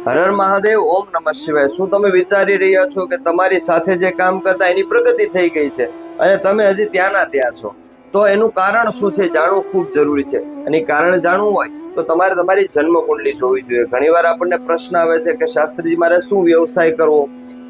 હર હર મહાદેવ, ઓમ નમઃ શિવાય। શું તમે વિચારી રહ્યા છો કે તમારી સાથે જે કામ કરતા એની પ્રગતિ થઈ ગઈ છે અને તમે હજી ત્યાંના ત્યાં છો? તો એનું કારણ શું છે જાણવું ખૂબ જરૂરી છે। અને કારણ જાણવું હોય તો તમારે તમારી જન્મ કુંડલી જોવી જોઈએ। ઘણીવાર આપણને પ્રશ્ન આવે છે કે શાસ્ત્રીજી મારે શું વ્યવસાય કરવો,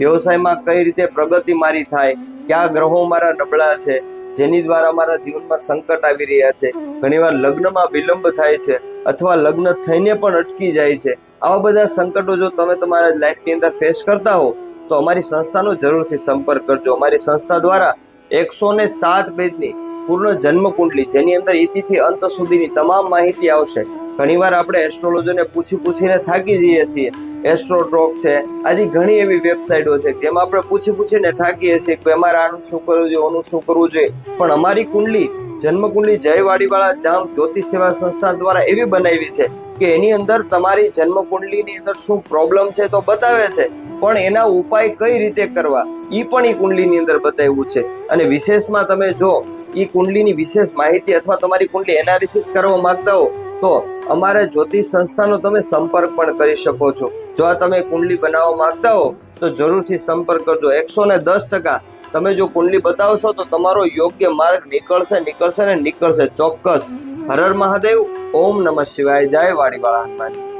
વ્યવસાયમાં કઈ રીતે પ્રગતિ મારી થાય, કયા ગ્રહો મારા નબળા છે જેની દ્વારા મારા જીવનમાં સંકટ આવી રહ્યા છે, ઘણીવાર લગ્નમાં વિલંબ થાય છે અથવા લગ્ન થઈને પણ અટકી જાય છે। આવા બધા સંકટો જો તમે તમારા લાઈફની અંદર ફેસ કરતા હો તો અમારી સંસ્થાનો જરૂરથી સંપર્ક કરજો। અમારી સંસ્થા દ્વારા 107 પેજની પૂર્ણ જન્મ કુંડલી જેની અંદર ઇતિથી અંત સુધીની તમામ માહિતી આવશે। ઘણીવાર આપણે એસ્ટ્રોલોજરને પૂછીને થાકી જઈએ છીએ। એસ્ટ્રોટ્રોક છે, આજી ઘણી એવી વેબસાઇટો છે જેમાં આપણે પૂછીને થાકીએ છીએ કે અમારે આનું શું કરવું જોઈએ, ઓનું શું કરવું જોઈએ। પણ અમારી કુંડલી જન્મ કુંડલી જય વાડીવાળા ધામ જ્યોતિષ સેવા સંસ્થા દ્વારા એવી બનાવી છે કે એની અંદર તમારી જન્મ કુંડલીની અંદર શું પ્રોબ્લેમ છે તો બતાવે છે, પણ એના ઉપાય કઈ રીતે કરવા ઈ પણ ઈ કુંડલીની અંદર બતાવ્યું છે। અને વિશેષમાં તમે જો ઈ કુંડલીની વિશેષ માહિતી અથવા તમારી કુંડલી એનાલિસિસ કરવા માંગતા હો તો અમારે જ્યોતિષ સંસ્થાનો તમે સંપર્ક પણ કરી શકો છો। જો આ તમે કુંડલી બનાવવા માંગતા હો તો જરૂરથી સંપર્ક કરજો। 110% તમે જો કુંડલી બતાવશો તો તમારો યોગ્ય માર્ગ નીકળશે ચોક્કસ। હર હર મહાદેવ, ઓમ નમઃ શિવાય, જય વાડીવાળા હનુમાનજી।